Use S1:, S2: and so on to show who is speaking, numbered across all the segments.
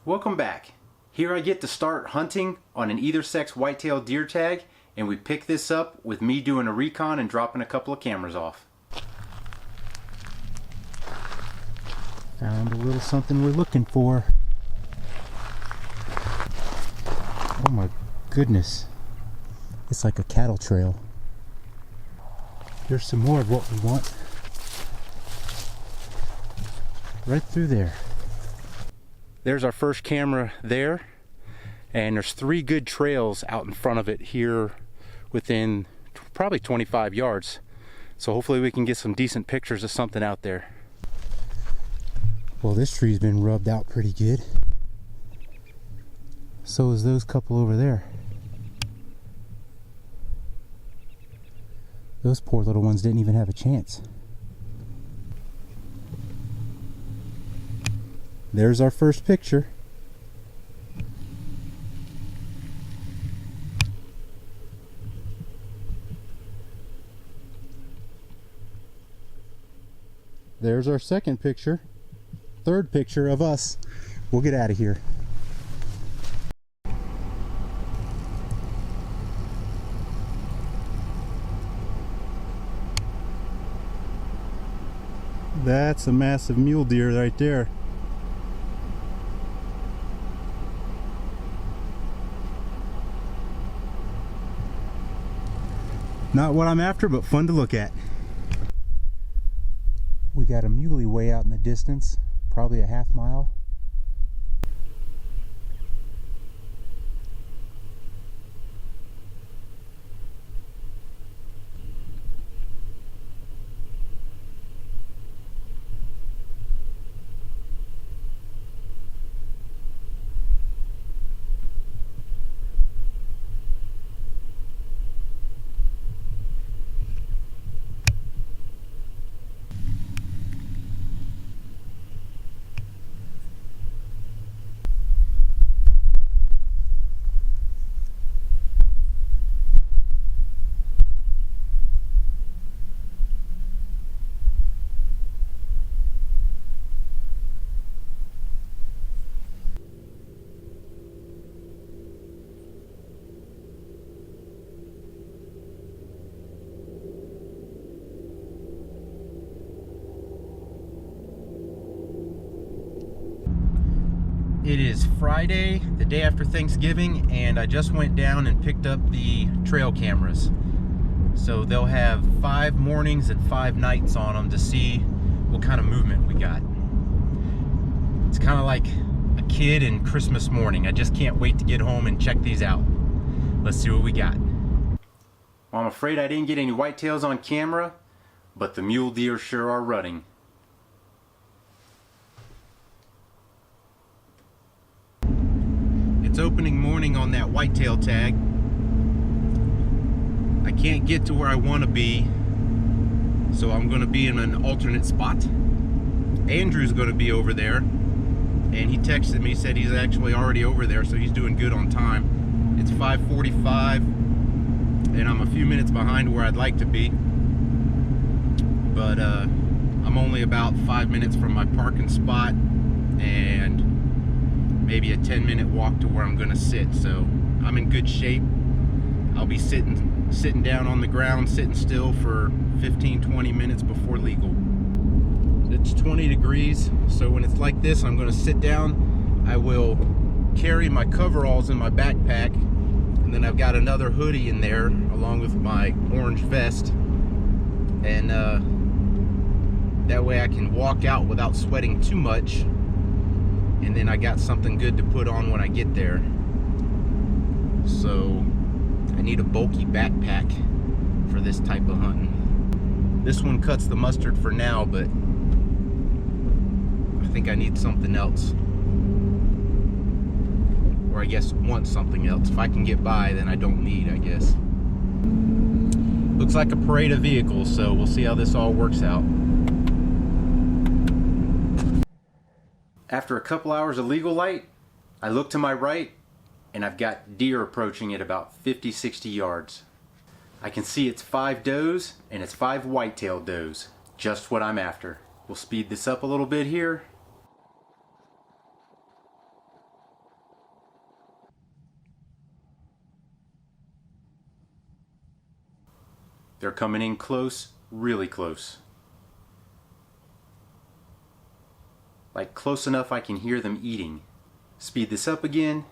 S1: Welcome back. Here I get to start hunting on an either sex whitetail deer tag, and we pick this up with me doing a recon and dropping a couple of cameras off. Found a little something we're looking for. Oh my goodness. It's like a cattle trail. There's some more of what we want. Right through there. There's our first camera there, and there's 3 good trails out in front of it here within probably 25 yards. So hopefully we can get some decent pictures of something out there. Well, this tree's been rubbed out pretty good. So is those couple over there. Those poor little ones didn't even have a chance. There's our first picture. There's our second picture. Third picture of us. We'll get out of here. That's a massive mule deer right there. Not what I'm after, but fun to look at. We got a muley way out in the distance, probably a half mile. It is Friday, the day after Thanksgiving, and I just went down and picked up the trail cameras. So they'll have 5 mornings and 5 nights on them to see what kind of movement we got. It's kind of like a kid in Christmas morning. I just can't wait to get home and check these out. Let's see what we got. Well, I'm afraid I didn't get any whitetails on camera, but the mule deer sure are running. It's opening morning on that whitetail tag. I can't get to where I want to be, so I'm going to be in an alternate spot. Andrew's going to be over there, and he texted me, said he's actually already over there, so he's doing good on time. It's 5:45, and I'm a few minutes behind where I'd like to be, but I'm only about 5 minutes from my parking spot, and maybe a 10-minute walk to where I'm gonna sit, so I'm in good shape. I'll be sitting down on the ground, sitting still for 15-20 minutes before legal. It's 20 degrees, so when it's like this, I'm gonna sit down. I will carry my coveralls in my backpack, and then I've got another hoodie in there along with my orange vest, and that way I can walk out without sweating too much. And then I got something good to put on when I get there. So I need a bulky backpack for this type of hunting. This one cuts the mustard for now, but I think I need something else. Or I guess want something else. If I can get by, then I don't need, I guess. Looks like a parade of vehicles, so we'll see how this all works out. After a couple hours of legal light, I look to my right, and I've got deer approaching at about 50-60 yards. I can see it's 5 does, and it's 5 whitetail does. Just what I'm after. We'll speed this up a little bit here.
S2: They're coming in close, really close. Like close enough I can hear them eating. Speed this up again.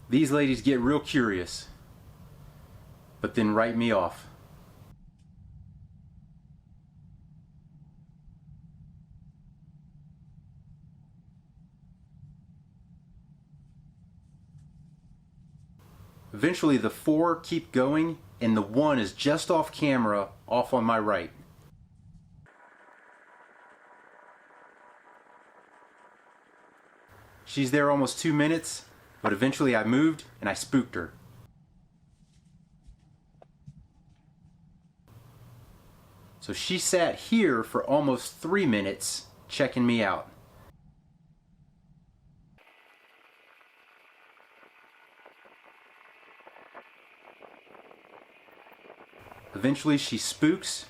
S2: These ladies get real curious, but then write me off. Eventually the 4 keep going and the 1 is just off camera, off on my right. She's there almost 2 minutes, but eventually I moved and I spooked her. So she sat here for almost 3 minutes checking me out. Eventually she spooks,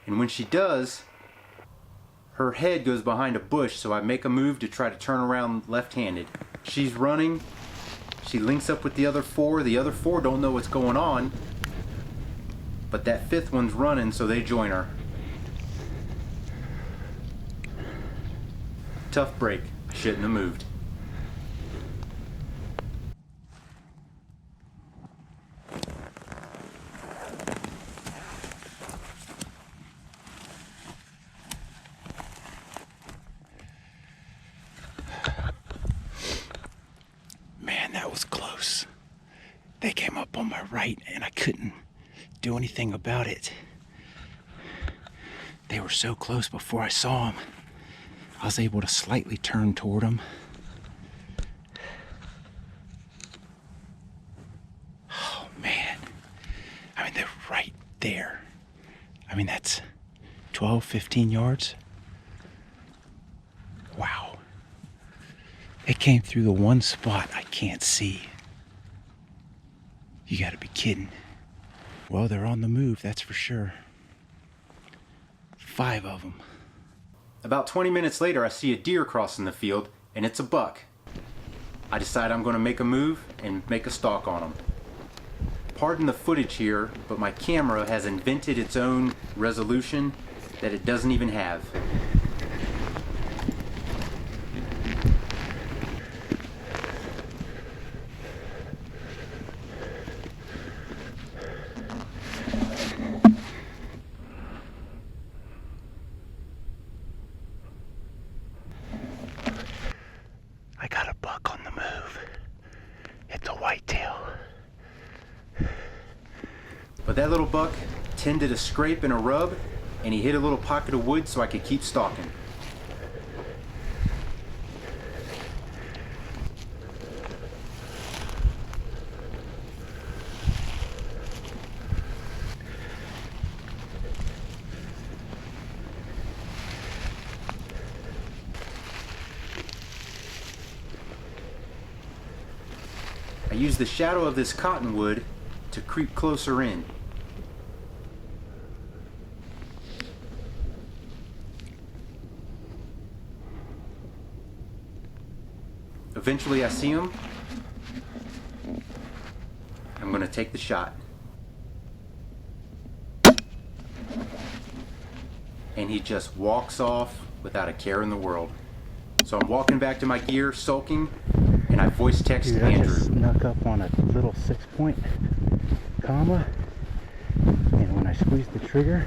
S2: and when she does, her head goes behind a bush, so I make a move to try to turn around left-handed. She's running, she links up with the other 4, the other 4 don't know what's going on, but that 5th one's running, so they join her. Tough break, I shouldn't have moved.
S3: Man, that was close. They came up on my right and I couldn't do anything about it. They were so close before I saw them. I was able to slightly turn toward them. Oh man, I mean, they're right there. I mean, that's 12, 15 yards. Wow. It came through the one spot I can't see. You gotta be kidding. Well, they're on the move, that's for sure. 5 of them.
S2: About 20 minutes later, I see a deer crossing the field, and it's a buck. I decide I'm going to make a move and make a stalk on him. Pardon the footage here, but my camera has invented its own resolution that it doesn't even have.
S3: I got a buck on the move. It's a whitetail.
S2: But that little buck tended a scrape and a rub, and he hit a little pocket of wood so I could keep stalking. I use the shadow of this cottonwood to creep closer in. Eventually I see him. I'm going to take the shot. And he just walks off without a care in the world. So I'm walking back to my gear, sulking, and I voice text Andrew.
S3: I just snuck up on a little 6-point comma, and when I squeezed the trigger,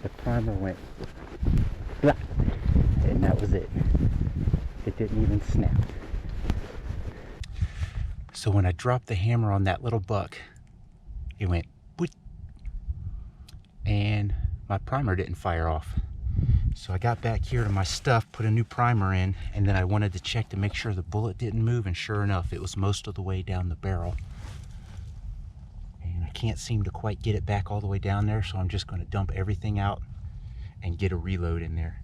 S3: the primer went blah, and that was it. It didn't even snap. So when I dropped the hammer on that little buck, it went boop, and my primer didn't fire off. So I got back here to my stuff, put a new primer in, and then I wanted to check to make sure the bullet didn't move, and sure enough, it was most of the way down the barrel. And I can't seem to quite get it back all the way down there, so I'm just going to dump everything out and get a reload in there.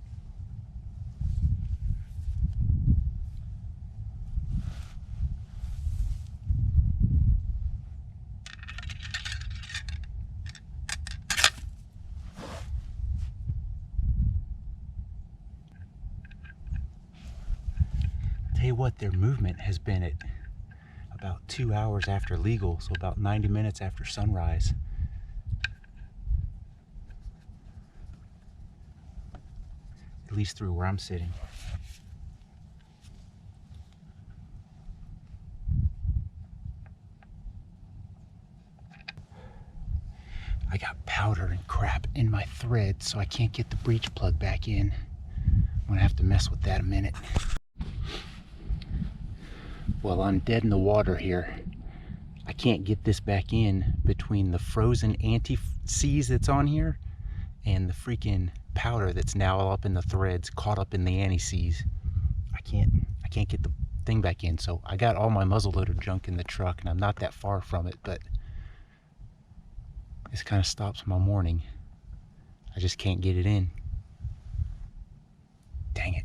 S3: Tell you what, their movement has been at about 2 hours after legal, so about 90 minutes after sunrise. At least through where I'm sitting. I got powder and crap in my thread, so I can't get the breech plug back in. I'm gonna have to mess with that a minute. Well, I'm dead in the water here. I can't get this back in between the frozen anti-seize that's on here and the freaking powder that's now all up in the threads, caught up in the anti-seize. I can't get the thing back in. So I got all my muzzleloader junk in the truck, and I'm not that far from it, but this kind of stops my morning. I just can't get it in. Dang it.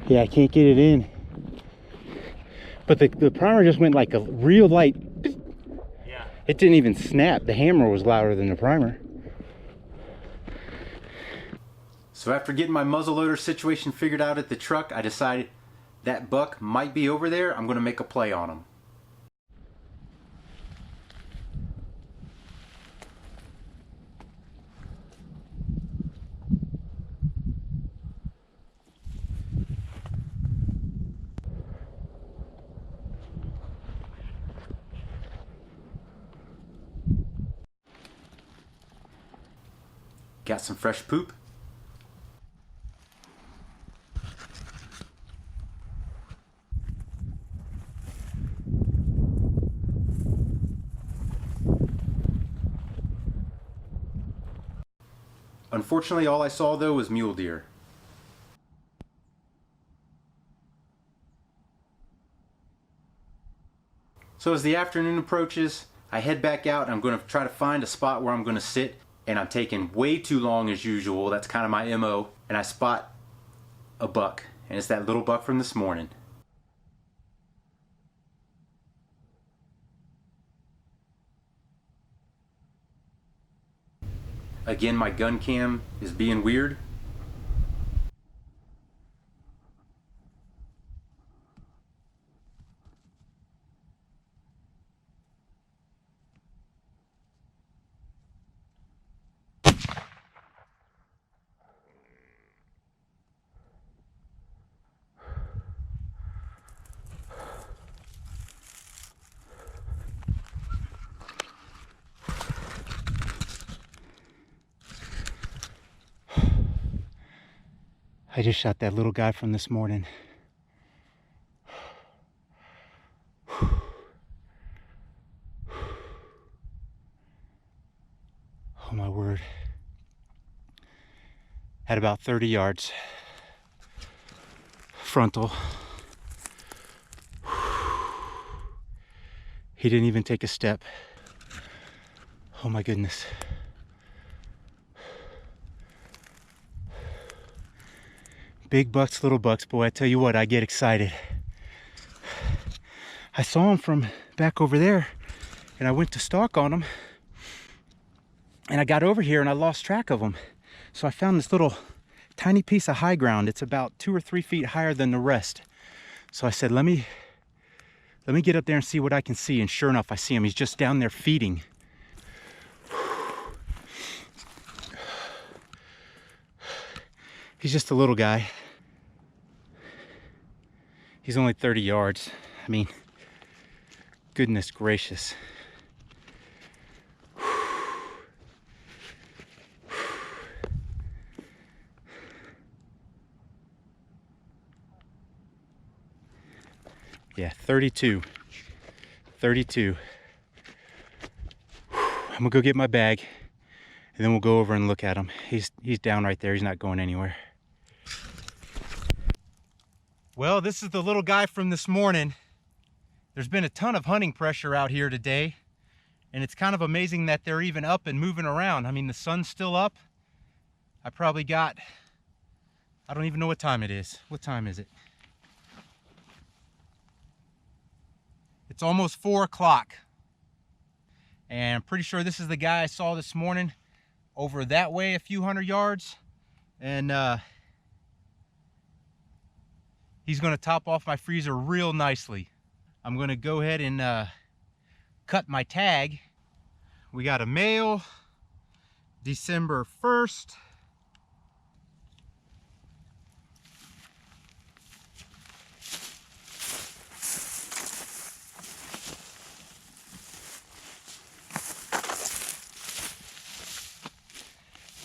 S3: Yeah, I can't get it in. But the primer just went like a real light.
S1: Yeah.
S3: It didn't even snap. The hammer was louder than the primer.
S2: So after getting my muzzleloader situation figured out at the truck, I decided that buck might be over there. I'm going to make a play on him. Got some fresh poop. Unfortunately, all I saw though was mule deer. So as the afternoon approaches, I head back out and I'm going to try to find a spot where I'm going to sit, and I'm taking way too long as usual. That's kind of my MO, and I spot a buck, and it's that little buck from this morning. Again, my gun cam is being weird.
S3: I just shot that little guy from this morning. Oh my word. At about 30 yards. Frontal. He didn't even take a step. Oh my goodness. Big bucks, little bucks, boy, I tell you what, I get excited. I saw him from back over there, and I went to stalk on him, and I got over here and I lost track of him. So I found this little tiny piece of high ground. It's about 2 or 3 feet higher than the rest. So I said, let me get up there and see what I can see. And sure enough, I see him. He's just down there feeding. He's just a little guy. He's only 30 yards. I mean, goodness gracious. Yeah, 32. 32. I'm gonna go get my bag and then we'll go over and look at him. He's down right there. He's not going anywhere. Well, this is the little guy from this morning. There's been a ton of hunting pressure out here today, and it's kind of amazing that they're even up and moving around. I mean, the sun's still up. I probably got, I don't even know what time it is. What time is it? It's almost 4 o'clock. And I'm pretty sure this is the guy I saw this morning over that way a few hundred yards. And he's gonna top off my freezer real nicely. I'm gonna go ahead and cut my tag. We got a male, December 1st.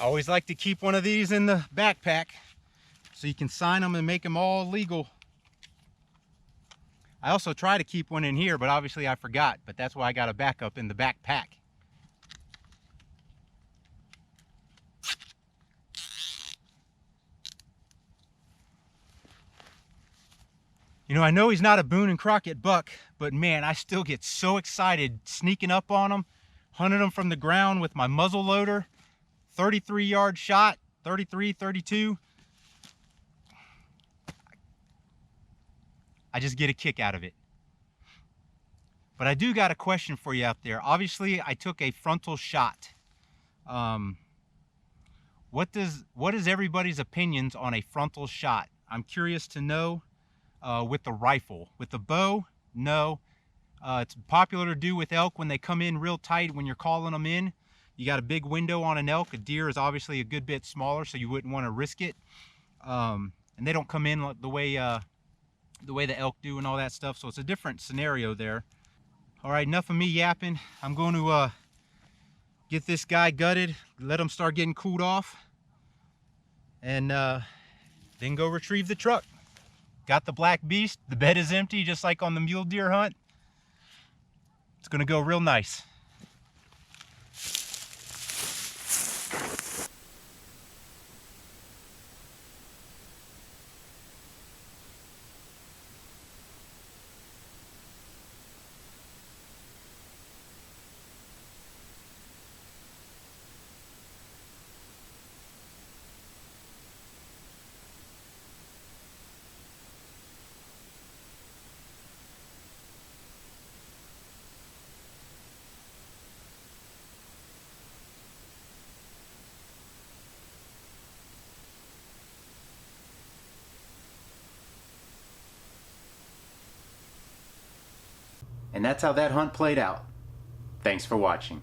S3: I always like to keep one of these in the backpack so you can sign them and make them all legal. I also try to keep one in here, but obviously I forgot, but that's why I got a backup in the backpack. You know, I know he's not a Boone and Crockett buck, but man, I still get so excited sneaking up on him, hunting them from the ground with my muzzle loader. 33-yard shot, 33, 32. I just get a kick out of it. But I do got a question for you out there. Obviously, I took a frontal shot. What is everybody's opinions on a frontal shot? I'm curious to know with the rifle. With the bow, no. It's popular to do with elk when they come in real tight when you're calling them in. You got a big window on an elk. A deer is obviously a good bit smaller, so you wouldn't want to risk it. And they don't come in the way the elk do and all that stuff, so it's a different scenario there. All right, enough of me yapping. I'm going to get this guy gutted, let him start getting cooled off, and then go retrieve the truck. Got the black beast. The bed is empty, just like on the mule deer hunt. It's gonna go real nice.
S2: And that's how that hunt played out. Thanks for watching.